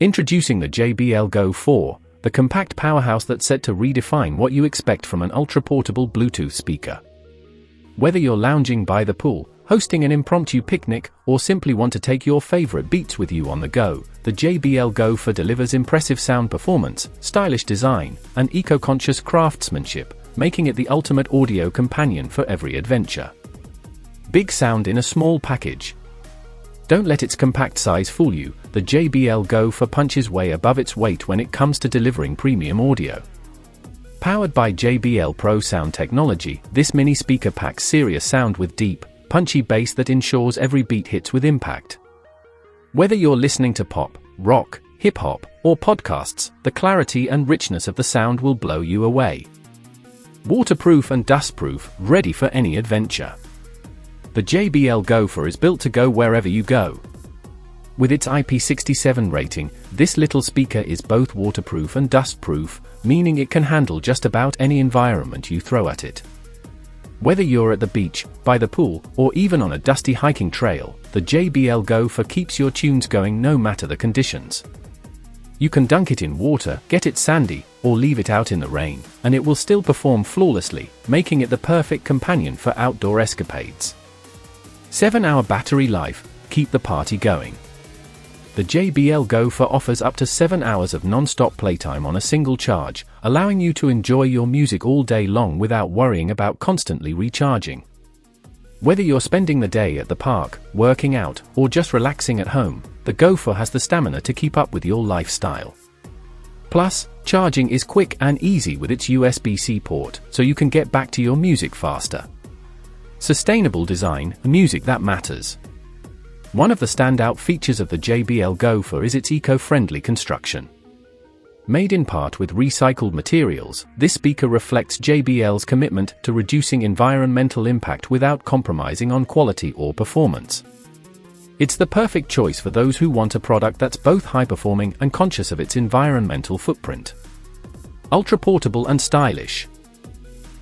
Introducing the JBL Go 4, the compact powerhouse that's set to redefine what you expect from an ultra-portable Bluetooth speaker. Whether you're lounging by the pool, hosting an impromptu picnic, or simply want to take your favorite beats with you on the go, the JBL Go 4 delivers impressive sound performance, stylish design, and eco-conscious craftsmanship, making it the ultimate audio companion for every adventure. Big sound in a small package. Don't let its compact size fool you, the JBL Go 4 punches way above its weight when it comes to delivering premium audio. Powered by JBL Pro sound technology, this mini speaker packs serious sound with deep, punchy bass that ensures every beat hits with impact. Whether you're listening to pop, rock, hip-hop, or podcasts, the clarity and richness of the sound will blow you away. Waterproof and dustproof, ready for any adventure. The JBL Go 4 is built to go wherever you go. With its IP67 rating, this little speaker is both waterproof and dustproof, meaning it can handle just about any environment you throw at it. Whether you're at the beach, by the pool, or even on a dusty hiking trail, the JBL Go 4 keeps your tunes going no matter the conditions. You can dunk it in water, get it sandy, or leave it out in the rain, and it will still perform flawlessly, making it the perfect companion for outdoor escapades. 7-hour battery life, keep the party going. The JBL Go 4 offers up to 7 hours of non-stop playtime on a single charge, allowing you to enjoy your music all day long without worrying about constantly recharging. Whether you're spending the day at the park, working out, or just relaxing at home, the Go 4 has the stamina to keep up with your lifestyle. Plus, charging is quick and easy with its USB-C port, so you can get back to your music faster. Sustainable design, music that matters. One of the standout features of the JBL Go 4 is its eco-friendly construction. Made in part with recycled materials, this speaker reflects JBL's commitment to reducing environmental impact without compromising on quality or performance. It's the perfect choice for those who want a product that's both high-performing and conscious of its environmental footprint. Ultra-portable and stylish.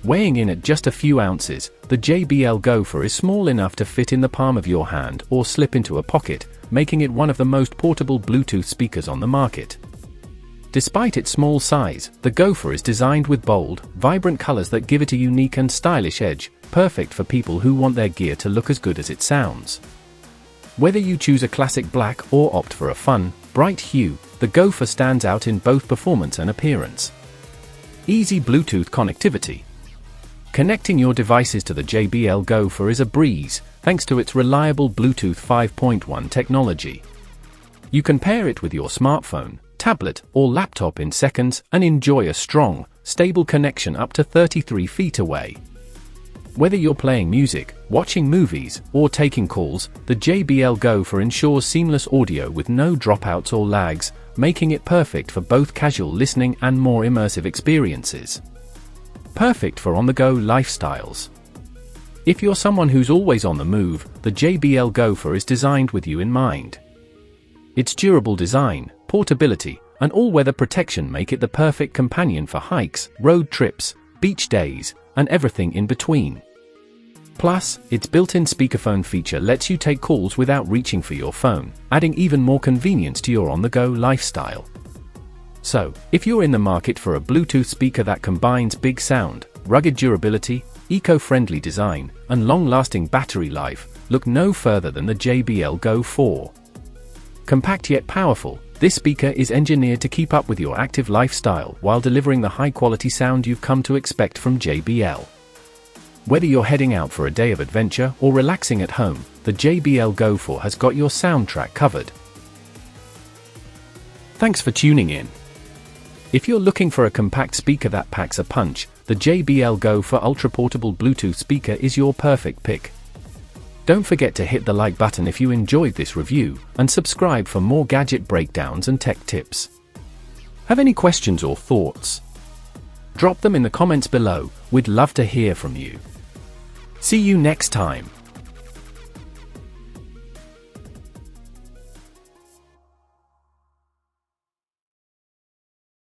Weighing in at just a few ounces, the JBL Go 4 is small enough to fit in the palm of your hand or slip into a pocket, making it one of the most portable Bluetooth speakers on the market. Despite its small size, the Go 4 is designed with bold, vibrant colors that give it a unique and stylish edge, perfect for people who want their gear to look as good as it sounds. Whether you choose a classic black or opt for a fun, bright hue, the Go 4 stands out in both performance and appearance. Easy Bluetooth connectivity. Connecting your devices to the JBL Go 4 is a breeze, thanks to its reliable Bluetooth 5.1 technology. You can pair it with your smartphone, tablet, or laptop in seconds and enjoy a strong, stable connection up to 33 feet away. Whether you're playing music, watching movies, or taking calls, the JBL Go 4 ensures seamless audio with no dropouts or lags, making it perfect for both casual listening and more immersive experiences. Perfect for on-the-go lifestyles. If you're someone who's always on the move, the JBL Go 4 is designed with you in mind. Its durable design, portability, and all-weather protection make it the perfect companion for hikes, road trips, beach days, and everything in between. Plus, its built-in speakerphone feature lets you take calls without reaching for your phone, adding even more convenience to your on-the-go lifestyle. So, if you're in the market for a Bluetooth speaker that combines big sound, rugged durability, eco-friendly design, and long-lasting battery life, look no further than the JBL Go 4. Compact yet powerful, this speaker is engineered to keep up with your active lifestyle while delivering the high-quality sound you've come to expect from JBL. Whether you're heading out for a day of adventure or relaxing at home, the JBL Go 4 has got your soundtrack covered. Thanks for tuning in. If you're looking for a compact speaker that packs a punch, the JBL Go 4 ultra-portable Bluetooth speaker is your perfect pick. Don't forget to hit the like button if you enjoyed this review, and subscribe for more gadget breakdowns and tech tips. Have any questions or thoughts? Drop them in the comments below, we'd love to hear from you. See you next time.